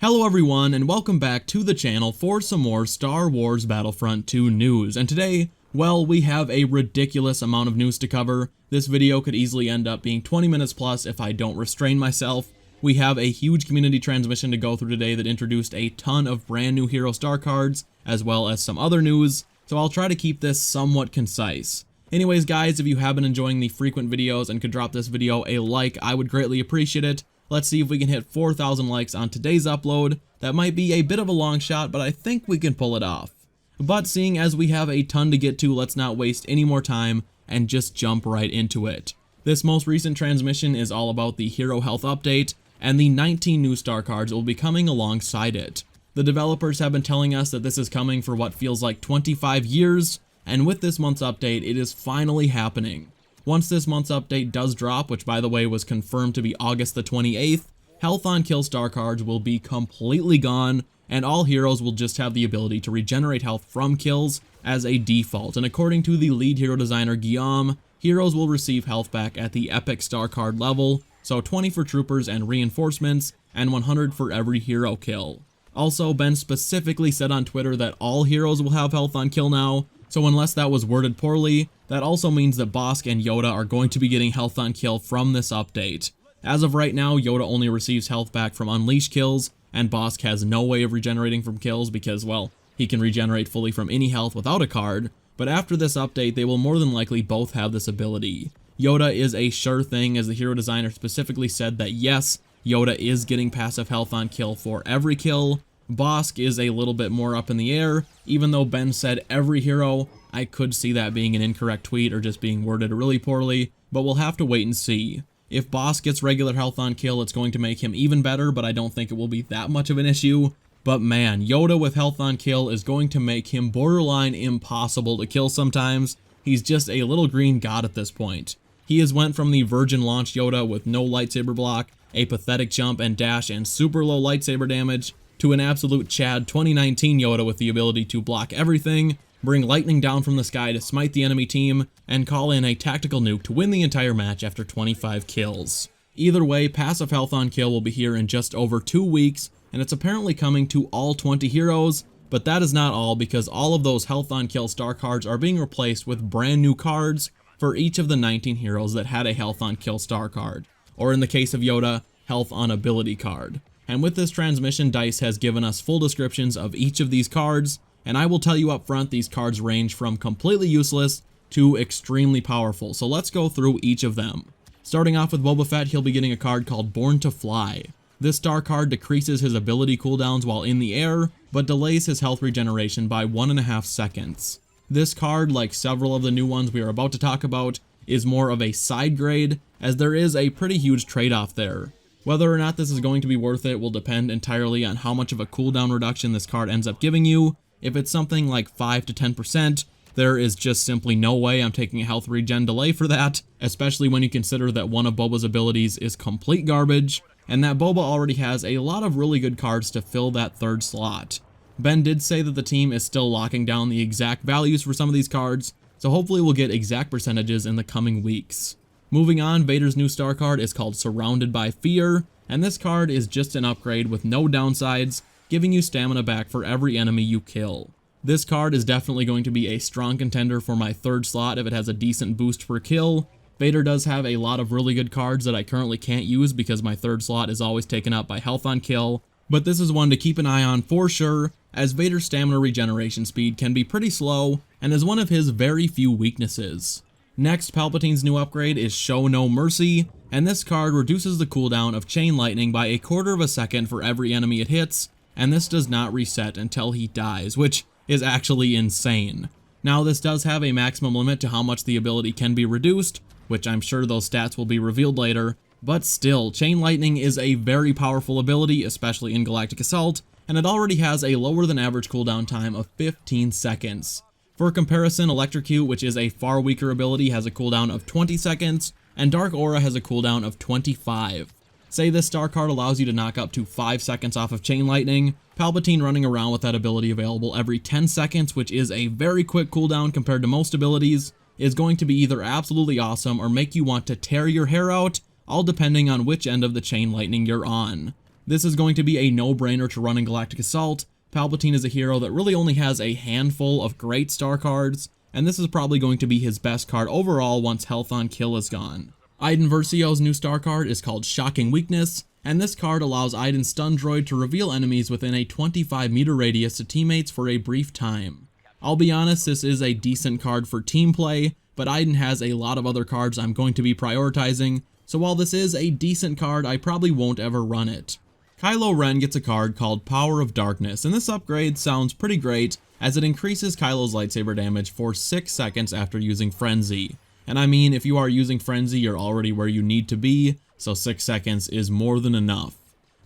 Hello everyone, and welcome back to the channel for some more Star Wars Battlefront II news. And today, well, we have a ridiculous amount of news to cover. This video could easily end up being 20 minutes plus if I don't restrain myself. We have a huge community transmission to go through today that introduced a ton of brand new hero star cards, as well as some other news, so I'll try to keep this somewhat concise. Anyways guys, if you have been enjoying the frequent videos and could drop this video a like, I would greatly appreciate it. Let's see if we can hit 4,000 likes on today's upload. That might be a bit of a long shot, but I think we can pull it off. But seeing as we have a ton to get to, let's not waste any more time and just jump right into it. This most recent transmission is all about the hero health update, and the 19 new star cards will be coming alongside it. The developers have been telling us that this is coming for what feels like 25 years, and with this month's update, it is finally happening. Once this month's update does drop, which by the way was confirmed to be August the 28th, health on kill star cards will be completely gone, and all heroes will just have the ability to regenerate health from kills as a default. And according to the lead hero designer Guillaume, heroes will receive health back at the epic star card level, so 20 for troopers and reinforcements, and 100 for every hero kill. Also, Ben specifically said on Twitter that all heroes will have health on kill now, so unless that was worded poorly, that also means that Bossk and Yoda are going to be getting health on kill from this update. As of right now, Yoda only receives health back from unleash kills, and Bossk has no way of regenerating from kills because, well, he can regenerate fully from any health without a card, but after this update, they will more than likely both have this ability. Yoda is a sure thing, as the hero designer specifically said that yes, Yoda is getting passive health on kill for every kill. Bossk is a little bit more up in the air, even though Ben said every hero. I could see that being an incorrect tweet or just being worded really poorly, but we'll have to wait and see. If Bossk gets regular health on kill, it's going to make him even better, but I don't think it will be that much of an issue. But man, Yoda with health on kill is going to make him borderline impossible to kill sometimes. He's just a little green god at this point. He has went from the virgin launch Yoda with no lightsaber block, a pathetic jump and dash and super low lightsaber damage, to an absolute Chad 2019 Yoda with the ability to block everything, bring lightning down from the sky to smite the enemy team, and call in a tactical nuke to win the entire match after 25 kills. Either way, passive health on kill will be here in just over 2 weeks, and it's apparently coming to all 20 heroes, but that is not all, because all of those health on kill star cards are being replaced with brand new cards for each of the 19 heroes that had a health on kill star card, or in the case of Yoda, health on ability card. And with this transmission, DICE has given us full descriptions of each of these cards, and I will tell you up front, these cards range from completely useless to extremely powerful, so let's go through each of them. Starting off with Boba Fett, he'll be getting a card called Born to Fly. This star card decreases his ability cooldowns while in the air, but delays his health regeneration by 1.5 seconds. This card, like several of the new ones we are about to talk about, is more of a side grade, as there is a pretty huge trade-off there. Whether or not this is going to be worth it will depend entirely on how much of a cooldown reduction this card ends up giving you. If it's something like 5 to 10%, there is just simply no way I'm taking a health regen delay for that, especially when you consider that one of Boba's abilities is complete garbage, and that Boba already has a lot of really good cards to fill that third slot. Ben did say that the team is still locking down the exact values for some of these cards, so hopefully we'll get exact percentages in the coming weeks. Moving on, Vader's new star card is called Surrounded by Fear, and this card is just an upgrade with no downsides, giving you stamina back for every enemy you kill. This card is definitely going to be a strong contender for my third slot if it has a decent boost per kill. Vader does have a lot of really good cards that I currently can't use because my third slot is always taken up by health on kill, but this is one to keep an eye on for sure, as Vader's stamina regeneration speed can be pretty slow and is one of his very few weaknesses. Next, Palpatine's new upgrade is Show No Mercy, and this card reduces the cooldown of Chain Lightning by 1/4 second for every enemy it hits, and this does not reset until he dies, which is actually insane. Now, this does have a maximum limit to how much the ability can be reduced, which I'm sure those stats will be revealed later, but still, Chain Lightning is a very powerful ability, especially in Galactic Assault, and it already has a lower than average cooldown time of 15 seconds. For comparison, Electrocute, which is a far weaker ability, has a cooldown of 20 seconds, and Dark Aura has a cooldown of 25. Say this star card allows you to knock up to 5 seconds off of Chain Lightning, Palpatine running around with that ability available every 10 seconds, which is a very quick cooldown compared to most abilities, is going to be either absolutely awesome or make you want to tear your hair out, all depending on which end of the Chain Lightning you're on. This is going to be a no-brainer to run in Galactic Assault. Palpatine is a hero that really only has a handful of great star cards, and this is probably going to be his best card overall once Health on Kill is gone. Iden Versio's new star card is called Shocking Weakness, and this card allows Iden's stun droid to reveal enemies within a 25-meter radius to teammates for a brief time. I'll be honest, this is a decent card for team play, but Iden has a lot of other cards I'm going to be prioritizing, so while this is a decent card, I probably won't ever run it. Kylo Ren gets a card called Power of Darkness, and this upgrade sounds pretty great as it increases Kylo's lightsaber damage for 6 seconds after using Frenzy. And I mean, if you are using Frenzy, you're already where you need to be, so 6 seconds is more than enough.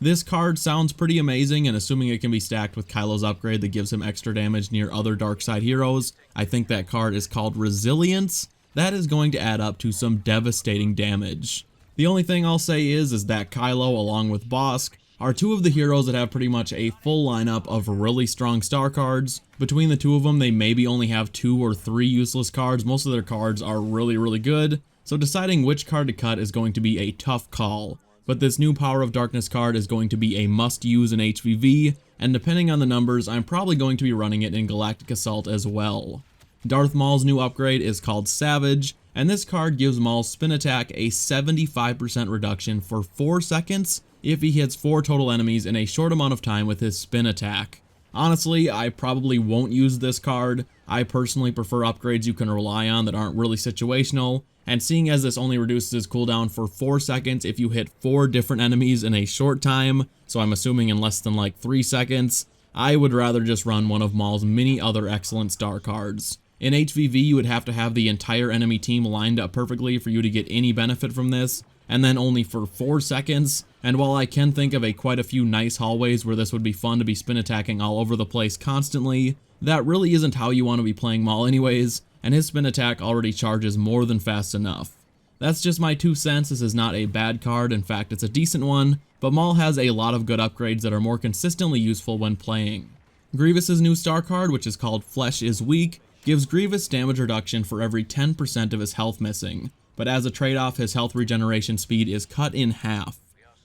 This card sounds pretty amazing, and assuming it can be stacked with Kylo's upgrade that gives him extra damage near other dark side heroes, I think that card is called Resilience. That is going to add up to some devastating damage. The only thing I'll say is that Kylo along with Bosk are two of the heroes that have pretty much a full lineup of really strong star cards. Between the two of them, they maybe only have 2 or 3 useless cards. Most of their cards are really good, so deciding which card to cut is going to be a tough call. But this new Power of Darkness card is going to be a must-use in HVV, and depending on the numbers, I'm probably going to be running it in Galactic Assault as well. Darth Maul's new upgrade is called Savage, and this card gives Maul's spin attack a 75% reduction for 4 seconds if he hits 4 total enemies in a short amount of time with his spin attack. Honestly, I probably won't use this card. I personally prefer upgrades you can rely on that aren't really situational, and seeing as this only reduces his cooldown for 4 seconds if you hit 4 different enemies in a short time, so I'm assuming in less than like 3 seconds, I would rather just run one of Maul's many other excellent star cards. In HVV, you would have to have the entire enemy team lined up perfectly for you to get any benefit from this, and then only for 4 seconds, and while I can think of quite a few nice hallways where this would be fun to be spin attacking all over the place constantly, that really isn't how you want to be playing Maul anyways, and his spin attack already charges more than fast enough. That's just my 2 cents. This is not a bad card, in fact it's a decent one, but Maul has a lot of good upgrades that are more consistently useful when playing. Grievous's new star card, which is called Flesh is Weak, gives Grievous damage reduction for every 10% of his health missing, but as a trade-off his health regeneration speed is cut in half.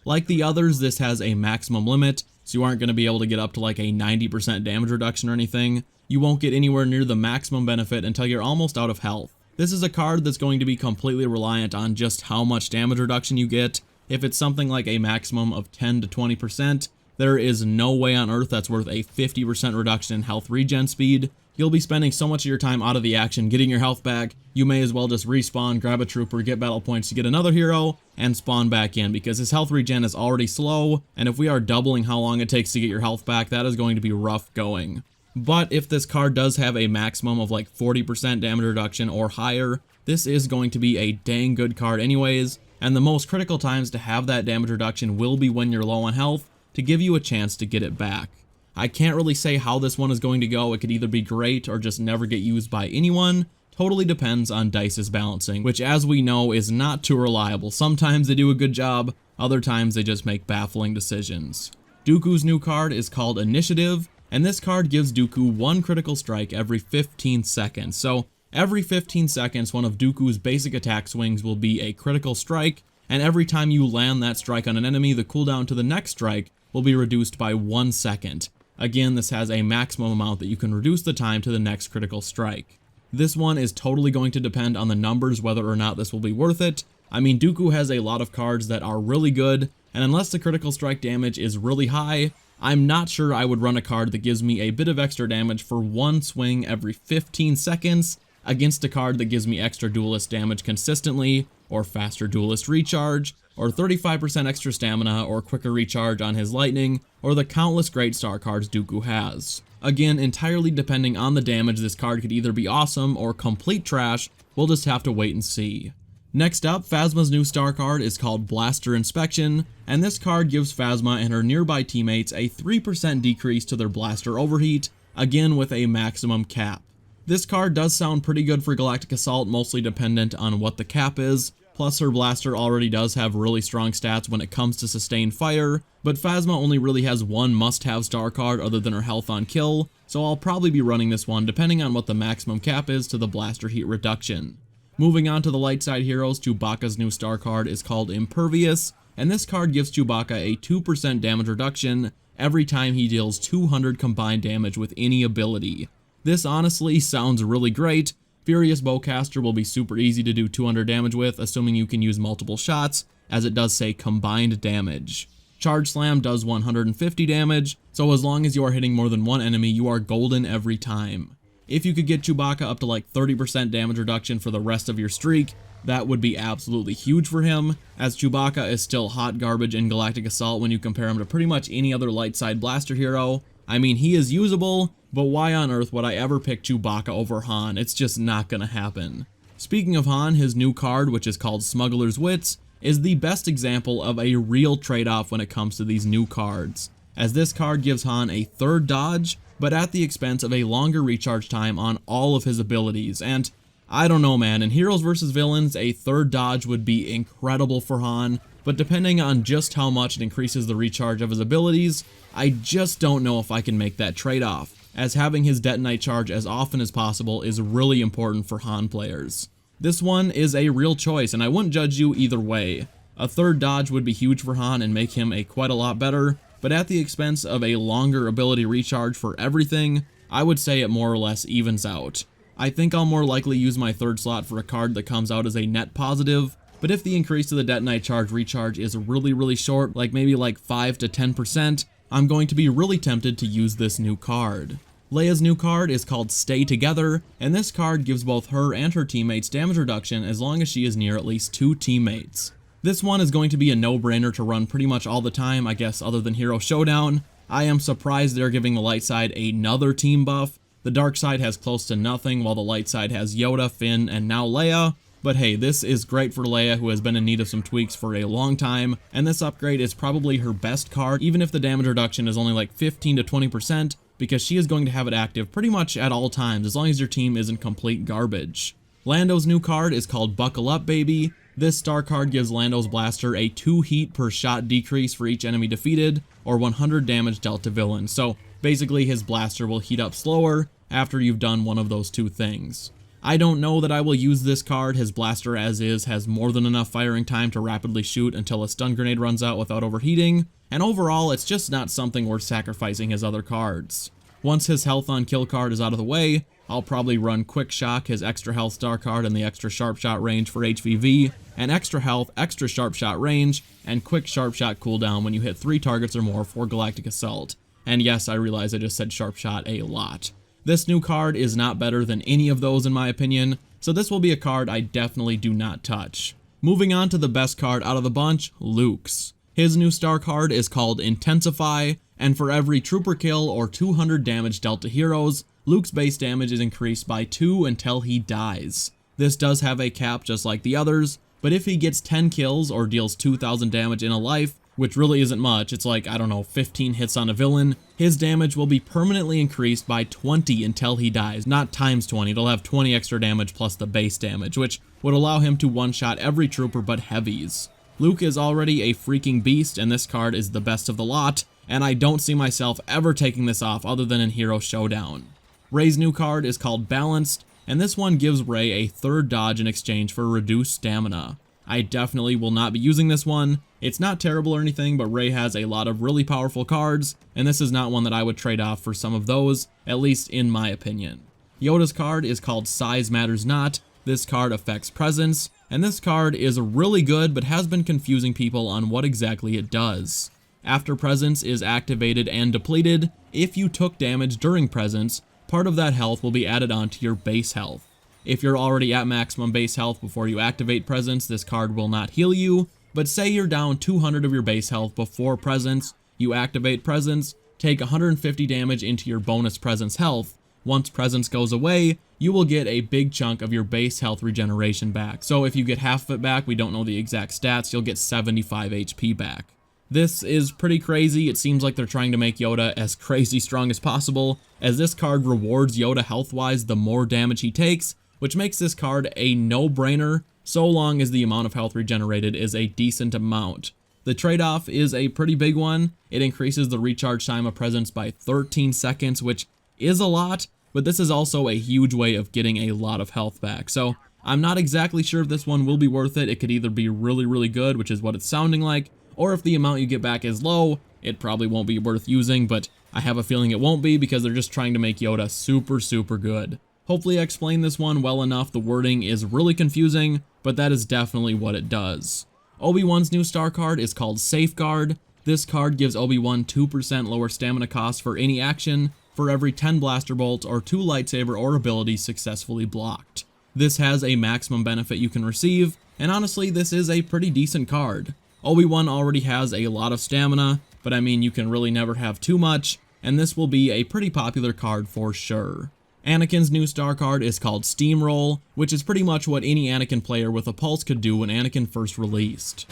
Like the others, this has a maximum limit, so you aren't going to be able to get up to like a 90% damage reduction or anything. You won't get anywhere near the maximum benefit until you're almost out of health. This is a card that's going to be completely reliant on just how much damage reduction you get. If it's something like a maximum of 10 to 20%, there is no way on earth that's worth a 50% reduction in health regen speed. You'll be spending so much of your time out of the action getting your health back, you may as well just respawn, grab a trooper, get battle points to get another hero, and spawn back in, because his health regen is already slow, and if we are doubling how long it takes to get your health back, that is going to be rough going. But if this card does have a maximum of like 40% damage reduction or higher, this is going to be a dang good card anyways, and the most critical times to have that damage reduction will be when you're low on health, to give you a chance to get it back. I can't really say how this one is going to go. It could either be great or just never get used by anyone. Totally depends on Dice's balancing, which as we know is not too reliable. Sometimes they do a good job, other times they just make baffling decisions. Dooku's new card is called Initiative, and this card gives Dooku 1 critical strike every 15 seconds. So every 15 seconds, one of Dooku's basic attack swings will be a critical strike, and every time you land that strike on an enemy, the cooldown to the next strike will be reduced by 1 second. Again, this has a maximum amount that you can reduce the time to the next critical strike. This one is totally going to depend on the numbers whether or not this will be worth it. I mean, Dooku has a lot of cards that are really good, and unless the critical strike damage is really high, I'm not sure I would run a card that gives me a bit of extra damage for 1 swing every 15 seconds against a card that gives me extra duelist damage consistently, or faster duelist recharge, or 35% extra stamina, or quicker recharge on his lightning, or the countless great star cards Dooku has. Again, entirely depending on the damage, this card could either be awesome or complete trash. We'll just have to wait and see. Next up, Phasma's new star card is called Blaster Inspection, and this card gives Phasma and her nearby teammates a 3% decrease to their blaster overheat, again with a maximum cap. This card does sound pretty good for Galactic Assault, mostly dependent on what the cap is. Plus her blaster already does have really strong stats when it comes to sustained fire, but Phasma only really has one must-have star card other than her health on kill, so I'll probably be running this one depending on what the maximum cap is to the blaster heat reduction. Moving on to the light side heroes, Chewbacca's new star card is called Impervious, and this card gives Chewbacca a 2% damage reduction every time he deals 200 combined damage with any ability. This honestly sounds really great. Furious Bowcaster will be super easy to do 200 damage with, assuming you can use multiple shots, as it does say combined damage. Charge Slam does 150 damage, so as long as you are hitting more than one enemy, you are golden every time. If you could get Chewbacca up to like 30% damage reduction for the rest of your streak, that would be absolutely huge for him, as Chewbacca is still hot garbage in Galactic Assault when you compare him to pretty much any other light side blaster hero. I mean, he is usable, but why on earth would I ever pick Chewbacca over Han? It's just not gonna happen. Speaking of Han, his new card, which is called Smuggler's Wits, is the best example of a real trade-off when it comes to these new cards, as this card gives Han a third dodge, but at the expense of a longer recharge time on all of his abilities. And I don't know, man, in Heroes vs. Villains, a third dodge would be incredible for Han, but depending on just how much it increases the recharge of his abilities, I just don't know if I can make that trade-off, as having his Detonite charge as often as possible is really important for Han players. This one is a real choice, and I wouldn't judge you either way. A third dodge would be huge for Han and make him quite a lot better, but at the expense of a longer ability recharge for everything, I would say it more or less evens out. I think I'll more likely use my third slot for a card that comes out as a net positive, but if the increase to the Detonite charge recharge is really short, like maybe like 5 to 10%, I'm going to be really tempted to use this new card. Leia's new card is called Stay Together, and this card gives both her and her teammates damage reduction as long as she is near at least 2 teammates. This one is going to be a no-brainer to run pretty much all the time, I guess, other than Hero Showdown. I am surprised they're giving the light side another team buff. The dark side has close to nothing, while the light side has Yoda, Finn, and now Leia. But hey, this is great for Leia, who has been in need of some tweaks for a long time, and this upgrade is probably her best card, even if the damage reduction is only like 15 to 20%, because she is going to have it active pretty much at all times, as long as your team isn't complete garbage. Lando's new card is called Buckle Up Baby. This star card gives Lando's blaster a 2 heat per shot decrease for each enemy defeated, or 100 damage dealt to villains. So basically his blaster will heat up slower after you've done one of those 2 things. I don't know that I will use this card. His blaster as is has more than enough firing time to rapidly shoot until a stun grenade runs out without overheating, and overall it's just not something worth sacrificing his other cards. Once his health on kill card is out of the way, I'll probably run Quick Shock, his extra health star card, and the extra sharp shot range for HVV, and extra health, extra sharp shot range, and quick sharp shot cooldown when you hit 3 targets or more for Galactic Assault. And yes, I realize I just said sharp shot a lot. This new card is not better than any of those in my opinion, so this will be a card I definitely do not touch. Moving on to the best card out of the bunch, Luke's. His new star card is called Intensify, and for every trooper kill or 200 damage dealt to heroes, Luke's base damage is increased by 2 until he dies. This does have a cap just like the others, but if he gets 10 kills or deals 2,000 damage in a life, which really isn't much, it's like, I don't know, 15 hits on a villain, his damage will be permanently increased by 20 until he dies, not times 20, it'll have 20 extra damage plus the base damage, which would allow him to one-shot every trooper but heavies. Luke is already a freaking beast, and this card is the best of the lot, and I don't see myself ever taking this off other than in Hero Showdown. Rey's new card is called Balanced, and this one gives Rey a third dodge in exchange for reduced stamina. I definitely will not be using this one. It's not terrible or anything, but Rey has a lot of really powerful cards, and this is not one that I would trade off for some of those, at least in my opinion. Yoda's card is called Size Matters Not. This card affects presence, and this card is really good but has been confusing people on what exactly it does. After presence is activated and depleted, if you took damage during presence, part of that health will be added onto your base health. If you're already at maximum base health before you activate presence, this card will not heal you, but say you're down 200 of your base health before presence, you activate presence, take 150 damage into your bonus presence health. Once presence goes away, you will get a big chunk of your base health regeneration back. So if you get half of it back, we don't know the exact stats, you'll get 75 HP back. This is pretty crazy. It seems like they're trying to make Yoda as crazy strong as possible, as this card rewards Yoda health-wise the more damage he takes, which makes this card a no-brainer, so long as the amount of health regenerated is a decent amount. The trade-off is a pretty big one. It increases the recharge time of presence by 13 seconds, which is a lot, but this is also a huge way of getting a lot of health back. So I'm not exactly sure if this one will be worth it. It could either be really good, which is what it's sounding like, or if the amount you get back is low, it probably won't be worth using, but I have a feeling it won't be because they're just trying to make Yoda super good. Hopefully I explained this one well enough. The wording is really confusing, but that is definitely what it does. Obi-Wan's new star card is called Safeguard. This card gives Obi-Wan 2% lower stamina cost for any action for every 10 blaster bolts or 2 lightsaber or abilities successfully blocked. This has a maximum benefit you can receive, and honestly this is a pretty decent card. Obi-Wan already has a lot of stamina, but I mean you can really never have too much, and this will be a pretty popular card for sure. Anakin's new star card is called Steamroll, which is pretty much what any Anakin player with a pulse could do when Anakin first released.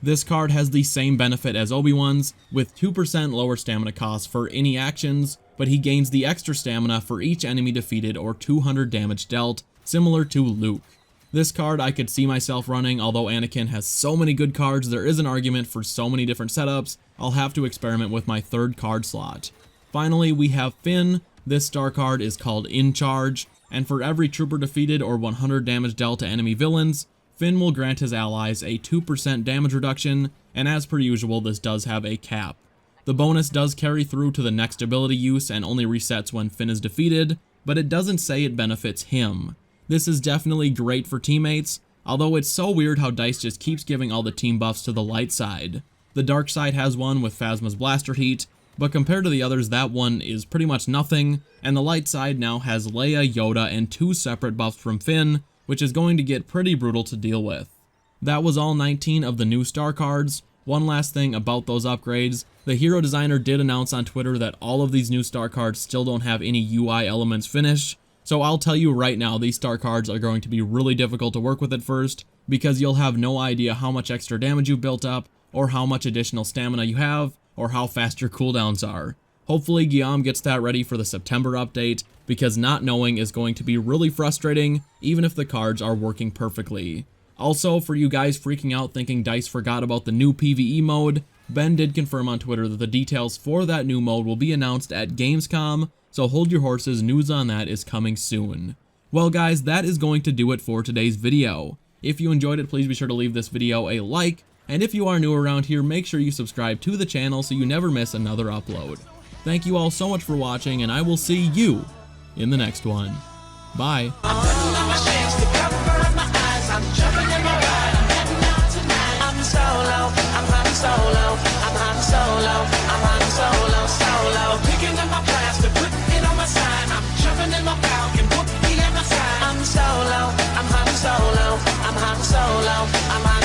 This card has the same benefit as Obi-Wan's, with 2% lower stamina cost for any actions, but he gains the extra stamina for each enemy defeated or 200 damage dealt, similar to Luke. This card I could see myself running, although Anakin has so many good cards, there is an argument for so many different setups, I'll have to experiment with my third card slot. Finally, we have Finn. This star card is called In Charge, and for every trooper defeated or 100 damage dealt to enemy villains, Finn will grant his allies a 2% damage reduction, and as per usual, this does have a cap. The bonus does carry through to the next ability use and only resets when Finn is defeated, but it doesn't say it benefits him. This is definitely great for teammates, although it's so weird how DICE just keeps giving all the team buffs to the light side. The dark side has one with Phasma's Blaster Heat, but compared to the others that one is pretty much nothing, and the light side now has Leia, Yoda, and 2 separate buffs from Finn, which is going to get pretty brutal to deal with. That was all 19 of the new star cards. One last thing about those upgrades, the hero designer did announce on Twitter that all of these new star cards still don't have any UI elements finished, so I'll tell you right now these star cards are going to be really difficult to work with at first, because you'll have no idea how much extra damage you've built up, or how much additional stamina you have, or how fast your cooldowns are. Hopefully Guillaume gets that ready for the September update, because not knowing is going to be really frustrating, even if the cards are working perfectly. Also, for you guys freaking out thinking DICE forgot about the new PvE mode, Ben did confirm on Twitter that the details for that new mode will be announced at Gamescom, so hold your horses, news on that is coming soon. Well guys, that is going to do it for today's video. If you enjoyed it, please be sure to leave this video a like, and if you are new around here, make sure you subscribe to the channel so you never miss another upload. Thank you all so much for watching, and I will see you in the next one. Bye. I'm Han Solo, I'm Han Solo.